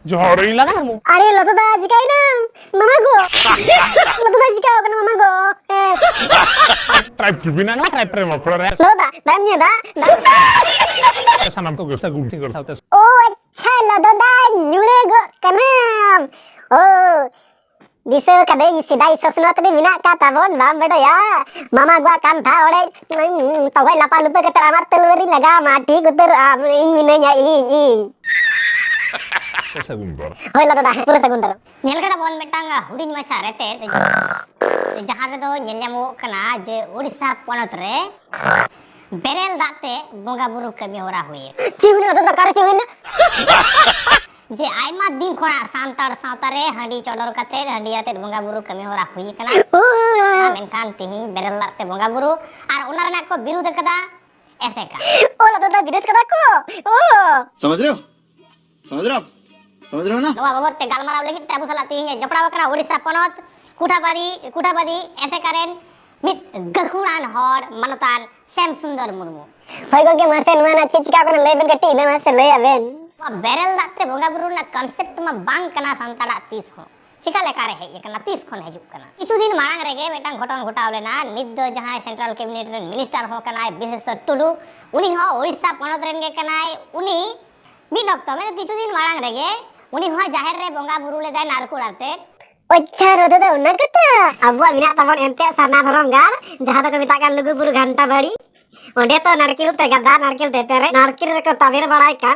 Johori lagi kamu. अरे लो तो दाज का ना मामा गो लो तो दाज का होगा ना मामा गो Tribe Jubina nggak tribe Trem Flores. लो दा दामnya दा Sanam tuh gak usah gunting gak usah. oh अच्छा लो तो दा nyure go kanam oh bisa kadang sidai sosno tadi minak kata bon bam bedo ya mama gua kan tha ore tawai lapa lupa kata amar teluri laga mati kutur ing minanya ing Segundo. hoi लो तो दा पूरा segundo nyel kada bon metang hudin macha rete jahan re do nyel nyamu kana je odisha ponot re berel date bonga buru kami hora huye ciun लो तो दा कर ciun je aima din khona santar sauta re handi chodor kate handi ate bonga buru kami hora huye kana oh menkan tihi berel date bonga buru ar onar na ko birud kada ऐसे का oh लो तो दा विरोध कदा को oh समझ रहे हो समझ रहे हो आप समझ रहे हो ना नवा बाबत ते गालमाराव लगी ते अबु सला तिहि जपड़ाव कना ओडिसा ponot कुठाबादी ऐसे करेन मित गखुड़ान हर मनतान श्याम सुंदर Murmu hoi go ke masen mana चिचका को लेबन कटी ले मासे ले आबेन बेरल दाते बोंगा बुरु ना कांसेप्ट मा बांग कना संताड़ा 30 हो चिका लेकारे है ये कना 30 खन हजू कना किछु दिन मांग रेगे बेटा घटन घटाव लेना निद जहां सेंट्रल कैबिनेट रे मिनिस्टर हो कना विशेष टुडू उनी हो ओडिसा ponot रेन गे कना उनी मिद अक्तो में किछु दिन मांग रेगे उनी हो जाहिर रे बोंगा बुरु ले दाय नारकुड़ाते अच्छा रोदा दा उना कता अबुआ बिना तबन एंते साना धरम गार जहां तक मिता का लुगु बुरु घंटा बड़ी ओंडे तो नारकेल ते गदा नारकेल ते तेरे नारकेल रे को तबेर बड़ाई का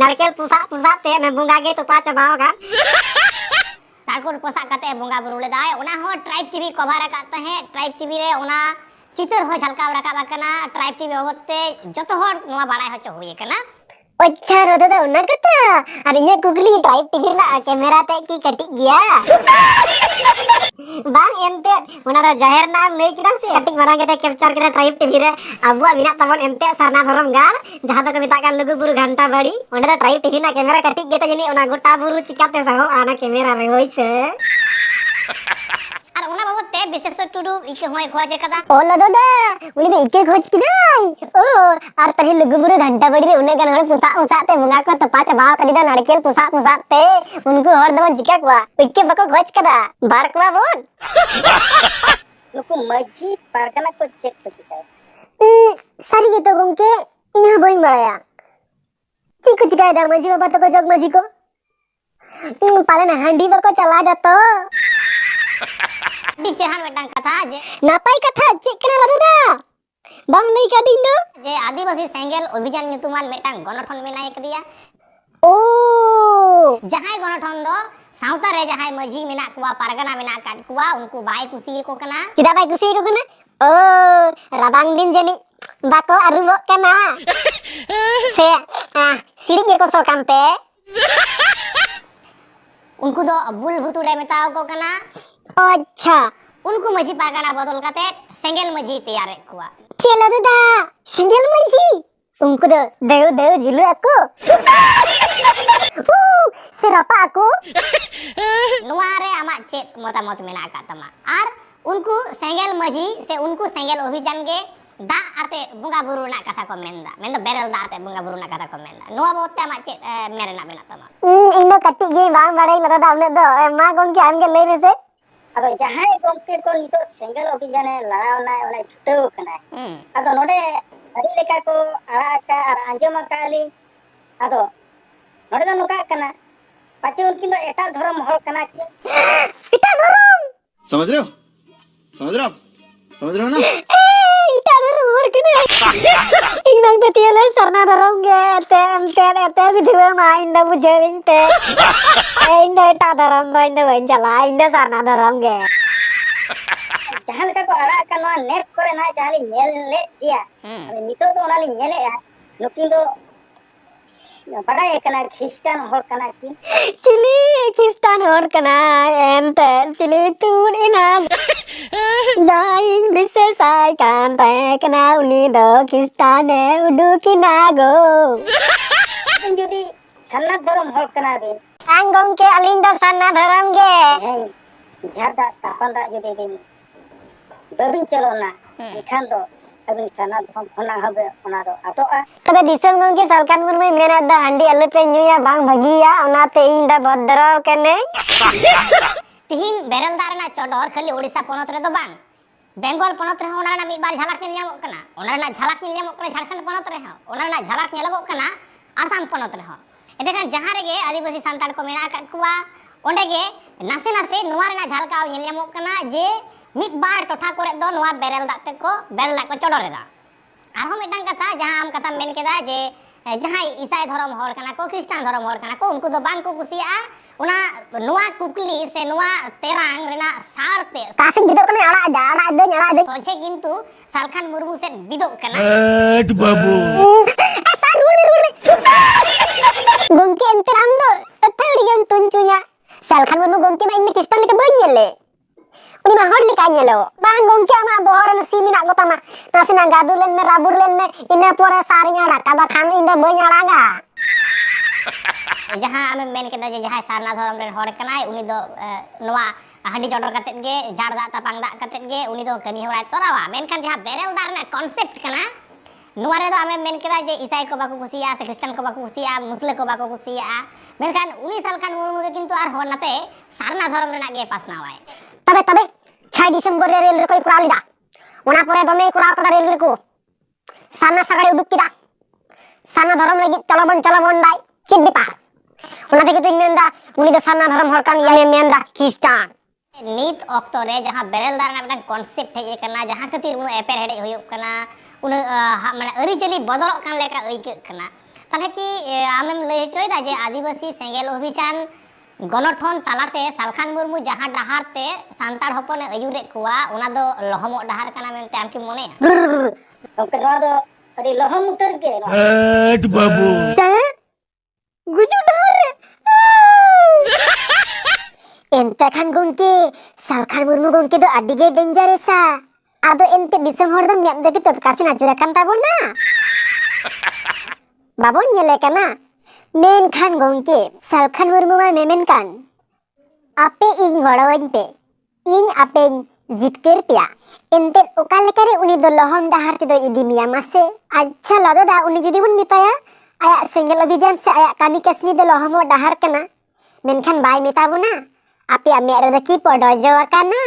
नारकेल पुसा ते न बुंगा गे तो पाच बावगा नारकुड़ पोसा कते बोंगा बुरु ले दाय ओना हो ट्राइब टीवी कवर करते हैं ट्राइब टीवी रे ओना चित्र हो झलकाव रखा कना ट्राइब टीवी होते जतो हर नवा बड़ाई होचो हुए कना अच्छा रोदा दा उना कता अरे ये कुकली टाइप टीवी ला कैमरा ते की कटी गया बांग एंते ओना दा जाहिर नाम ले किदा से कटी मारा के कैप्चर करे टाइप टीवी रे अबुआ बिना तबन एंते साना धरम गार जहां तक मिता का लुगु बुरु घंटा बड़ी ओंडे दा टाइप टीवी ना कैमरा कटी गेता जनी ओना गोटा बुरु चिकाते सहो आना कैमरा रे होइसे और ओना बाबते विशेष टुडू इके होय खोजे कदा ओ लो दादा उनी दे इके खोज किदाई ओ आर तही लुगु बुरु घंटा बड़ी रे उने गन पुसा ते बुंगा को तपाच बाव कदिदा नारकेल पुसा ते उनको हर दम जिका को इके बको खोज कदा बारकवा बोन नुकु मजी पारगना को चेक को चिकाय सारी ये तो गंके इहा बई बड़ाया चिकु चिकाय दा मजी बाबा तो को जग मजी को पाले ना हंडी बको चला जातो दी चेहान मेटang कथा जे नापाई कथा चिकना लददा बांग लई का दिनो जे आदिवासी सेंगेल अभियान नितुमान मेटang गणठन मेनाय कदिया ओ जहाय गणठन दो सावता रे जहाय मजी मेना कुवा पारगना मेना काट कुवा उनको बाय कुसी को कना चिदा बाई कुसी को कना ओ राबांग दिन जनी बाको अरुबो कना से सिड़ी के को सो कामते उनको दो बुल भुतुड़े मेताव को कना अच्छा उनको मजी पारगना बदल कते सेंगेल मजी तैयार कुवा चलो दादा सिंगल मजी उनको दो देव जिलु aku serapa aku नुआ रे आमा चेत मतामत मेना का तमा आर उनको सेंगेल मजी से उनको सेंगेल अभियान गे दा आते बुंगा बुरु ना कथा को मेंदा बेरल दा आते बुंगा बुरु ना कथा को मेंदा नुआ बोते आमा चेत मेरेना मेना तमा इनो कट्टी गे बांग बाड़ाई लदा दा उने दो मा गंके आमगे लई रेसे अदो जहाय गोमके को नितो सिंगल अभियान लड़ावना ओने छुटेव कना अदो नोडे अड़ी लेका को आड़ा का और अंजम काली अदो नोडे दो नुका कना पाचे उनकिन दो एटा धर्म हल कना कि इटा धरम समझ रहे हो समझ रहे हो आप समझ रहे हो ना इटा धरम मोर कने इनang betiele sarna धरम गे ते विधवे मा इंदा बुझेविन ते इंदा इटा धरम दो इंदा बन चला इंदा sarna धरम गे जहां लेका को आड़ा का नवा नेट करे ना जहां ले नेल ले दिया नितो दो ओनाली नेले नुकिन दो बड़ा एकना ख्रिस्टान हर कना कि चिली खिस्टान हर कना एंते चिली तून इना जाइन बिसेसाय कान ते कना उनी दो खिस्टान उडुकिना गो जुदी सन्ना धर्म हर कना बे आंगों के अलिंग दो सन्ना धर्म गे झादा तापंदा जुदी बे बबिन चलो ना इखान दो अभी सना होना हबे ओना दो आतोआ तबे दिसम गंगे सालखान मुर्मू मेना दा हांडी आलुपे ᱧᱩᱭᱟ बांग भागिया ओनाते ᱤᱧ दा बदराव कने तिहिन बेरल दाग रना चोडोर खाली ओडिशा पोनोत रे दो बांग बेंगल पोनोत रे ओना रना मिद बार झलक नेल ᱧᱟᱢᱚᱜ कना ओना रना झलक नेल ᱧᱟᱢᱚᱜ कना झारखंड पोनोत रे हो ओना रना झलक नेलगोग कना आसाम पोनोत रे हो एदेखान जहां रेगे आदिवासी सांताड़ को मेना का कुआ ओंडे गे नासे नासे नुआ रना झलकाव नेल ᱧᱟᱢᱚᱜ कना जे मिद बार टोठा करे दो नुआ बेरल दाग ते को बेरल दाग को चोडोरेदा आरो मिदंग कथा जहां आम कथा मेन केदा जे जहां ईसाई धर्म होड़ कना को क्रिश्चियन धर्म होड़ कना को उनको दो बांग को कुसिया ओना नुआ कुकली से नुआ तेरांग रेना सारते कासिन बिदो कने आड़ा दे सोचे किंतु सालखान मुर्मू से बिदो कना एट बाबू asa rule gongke enter amdo tethari gam tuncunya Salkhan Murmu gongke ma imi kristen leka bañ ñele uni ma hor leka ñelo bang gongke ama bohor na simina gota ma nasina gadulen me rabur len me ina pore sarinya raka ba khan inda bañ araga जहां आमे main केदा जे जहां सारना धर्म रे होड़ कनाय उनी दो नुआ हांडी चोडर कतेत गे झाड़ दा तापांग दा कतेत गे उनी दो कमी होड़ाय तोरावा मेनखान जहां बेरेल दार ना कांसेप्ट कना नुआ रे दो आमे मेन केदा जे ईसाई को बाको कुसिया से क्रिश्चियन को बाको कुसिया मुस्लिम को बाको कुसिया मेनखान उनी सालखान मुर्मू दो किंतु आर होड़ नाते सारना धर्म रेना गे पासनावाय तबे 6 डिसेंबर रे रेल रे कोई कुराव लिदा ओना परे दमे कुराव कदा रेल रे को साना सगाड़े उडुक किदा साना धर्म लगी चलबन दाई चित बिपार ओना देखे तो मेंदा उनी दो साना धर्म हर कान ये मेंदा क्रिश्चियन नीत ऑक्टो रे जहां बेरेल दार ना मिदंग कांसेप्ट हे कना जहां खातिर उन एपेर हेडे होयो कना उन माने अरिचली बदलक कान लेका अइके कना ताले कि आमेम लय चोयदा जे आदिवासी सेंगेल अभियान गणठन तालाते सालखान मुर्मू जहां डहार ते सांताड़ हपने अयुरे कुआ ओना दो लहमो डहार कना मेनते आमकी मोनेया गंके नोआ दो अडी लहम उतर के एट बाबू गुजु डहर एंते खान गंके सालखान मुर्मू गंके दो अडिगे डेंजरसा आदो एंते दिसम हर दो मेद देके तो कासिन आजुरा कान ताबोना बाबोन ñele kana मेन खान गंके सालखान मुर्मू मा मेमेन कान आपे इन गड़ोइन पे इन आपे जितकेर पिया एंते ओका लेकारे उनी दो लहम डहार ते दो इदी मिया मासे अच्छा लदो दा उनी जुदी बुन मिताया आया सेंगल अभियान से आया कामी कसनी दो लहमो डहार कना मेनखान बाय मिताबोना आपे आमे रे द की पडोजो काना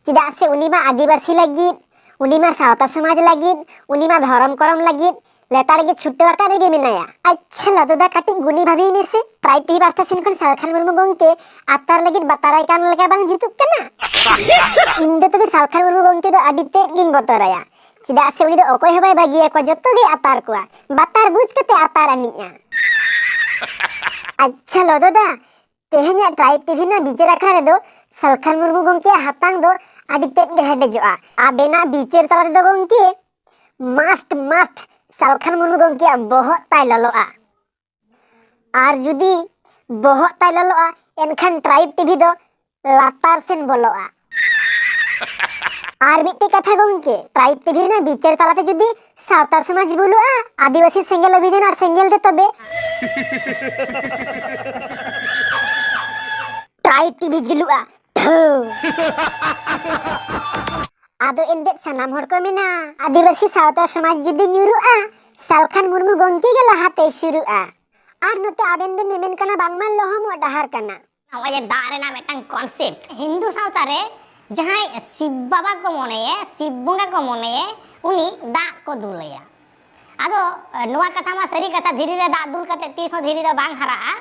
चिदा से उनी मा आदिवासी लगित उनी मा सावता समाज लगित उनी मा धर्म करम लगित लेतार गे छुट्टे वाका रे मिनाया अच्छा लदो दा काटी गुनी भाभी में से ट्राइब टी बास्टा सिन खन सालखान मुर्मू गंके आतार लगित बताराय कान लेका बांग जितुक कना इंदे तबे सालखान मुर्मू गंके दो अडिते गिन बतराया चिदा से उनी दो ओकोय हबाय बागिया को जत्तो गे आतार कुआ बातार बुझ कते आतार अनिया अच्छा लदो दा तेहन्या ट्राइब टीवी ना बीचेर आखड़ा रे दो सालखान मुर्मू गंके हातांग दो अडिते गे हेडेजोआ आबेना बीचेर तला दो गंके मस्ट सालखान मुर्मू गंके बहुत ताई ललोआ आर जुदी बहुत ताई ललोआ एनखान ट्राइब टीवी दो लातार सेन बोलोआ आर मिट्टी कथा गंके ट्राइब टीवी ना बीचेर तलाते जुदी सावता समाज बोलुआ आदिवासी सेंगेल अभियान आर सेंगेल दे तबे ट्राइब टीवी जुलुआ आदो एंदे सनाम हर को मेना आदिवासी सावता समाज जुदी न्युरुआ सालखान मुर्मू गंके गे लहाते शुरुआ आर नते आबेन बेन मेमेन कना बांगमा लहम डहार कना ओये दारे ना मेटंग कांसेप्ट हिंदू सावता रे जहां शिव बाबा को मोनेये शिव बंगा को मोनेये उनी दा को दुलया आदो नुआ कथा मा सरी कथा धीरे रे दा दुल कते 30 धीरे दा बांग हराआ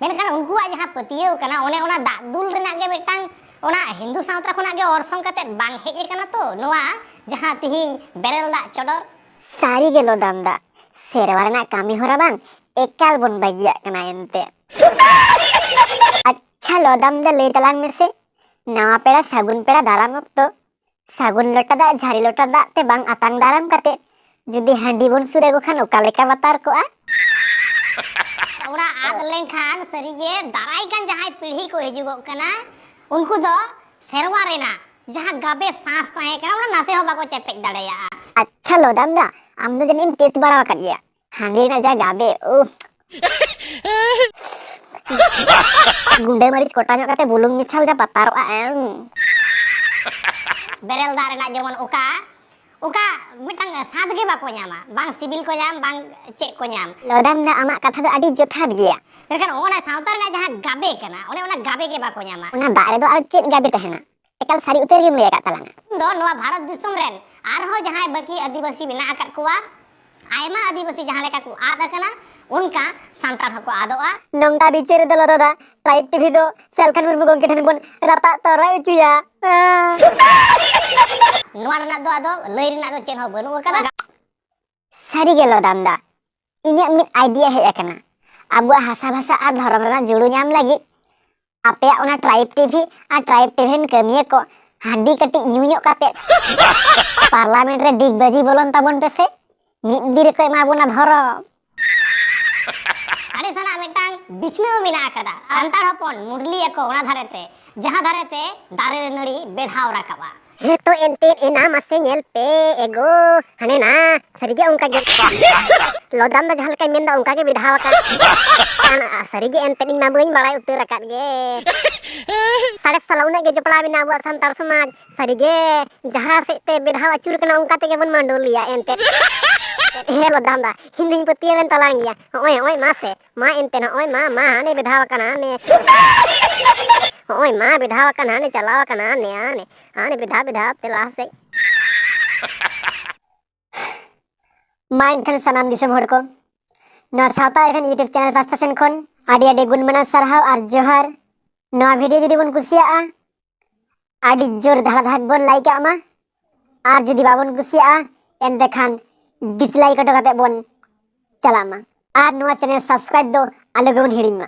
मेनखान उनकुआ जहां पतियेव कना ओने ओना दा दुल रेना गे मेटंग ओना हिंदू सावता खुना गे ऑर्सों कते बांग हेज कना तो नुआ जहां तिहिन बेरेल दा चोडर सारी गेलो दामदा सेरवारना कामी होरा बांग एकाल बन बागिया कना एंते अच्छा लो दामदा ले तलांग में से नवा पेड़ा सागुन पेड़ा दाराम तो सागुन लोटा दा झारी लोटा दा ते बांग आतांग दाराम कते जुदी हांडी बन सुरे गो खान ओका लेका बतार को आ ओरा आद लेनखान सरी जे दाराई कान जहां पीढ़ी को हिजुगो कना उनको दो सेरवा रेना जहां गाबे सांस ताहे कना ओना नासे हो बाको चेपेज दाड़ेया अच्छा लो दामदा आम दो जने टेस्ट बड़ा कर गया हांडी ना जा गाबे ओ गुंडे मरीच कोटा ᱧᱚᱜ कते बुलुंग मिसाल जा बतारो आ बेरेल दारे ना जेमन ओका ओका मिटांग साथ गे बाको ᱧᱟᱢᱟ बांग सिबिल को ᱧᱟᱢ बांग चेक को ᱧᱟᱢ लदाम दा आमा कथा दो आडी जोथात गिया मेनखान ओना सावता ᱨᱮᱱᱟᱜ ᱡᱟᱦᱟᱸ गाबे ᱠᱟᱱᱟ ओने ओना गाबे गे बाको ᱧᱟᱢᱟ ओना दाग रे दो आर चेत गाबे तहना एकल सारी उतर गेम ले का तलाना दो नोवा भारत दिसम रेन आरहो जहां बाकी आदिवासी मेना आकात कोवा आयमा आदिवासी जहां लेका को आद अकना उनका सांतार हको आदोआ नंगा बिचेरे दो लदा ट्राइब टीवी दो सेलखान मुर्मू गंके ठन बोन राता तोरा उचुया नोवा रना दो आदो लई रना दो चेन हो बनु अकना सारी गे लदाम दा इnya मिट आइडिया हे एकना आबुआ हासा भाषा आर धर्म रना जुड़ू नाम लगी आपे ओना ट्राइब टीवी आ ट्राइब टीवी कमिया को हांडी कटी न्यूño काते पार्लियामेंट रे डिग बाजी बोलन ताबन पेसे मिट दिर को एमाबोना धरम आड़ी सना मिटांग बिछनो मिना कदा अंतार हपन मुरली एको ओना धारेते जहां धारेते दारे रे नड़ी बेधाव राकाबा हे तो एंते एना मसे नेल पे एगो हने ना सरिगे उनका गे लदाम दा जहां लका मेंदा उनका गे विधाव का सरिगे एंते नी मा बई बड़ाई उतर रकात गे साडे सलाउना गे जपड़ा बिना अब संतार समाज सरिगे जहां सेते विधाव अचुर कना उनका ते गे बन मंडोलिया एंते हे लदाम दा हिंदी पतिया में तलांगिया ओए ओए मासे मा एंते ना ओए मा हाने विधाव कना ने ओए मा विधाव कना ने चलाव कना ने आने विधा तेला से माइन खन सनाम दिसम हर को न साता एखन यूट्यूब चैनल रास्ता सेन खन आडी आडी गुणमना सरहाव आर जोहार नवा वीडियो जदि बन कुसिया आडी जोर धड़ा धक बन लाइक आमा आर जदि बाबन कुसिया एन देखान डिसलाइक कटे कते बन चलामा आर नवा चैनल सब्सक्राइब दो आलो गेबन हिडिंग मा।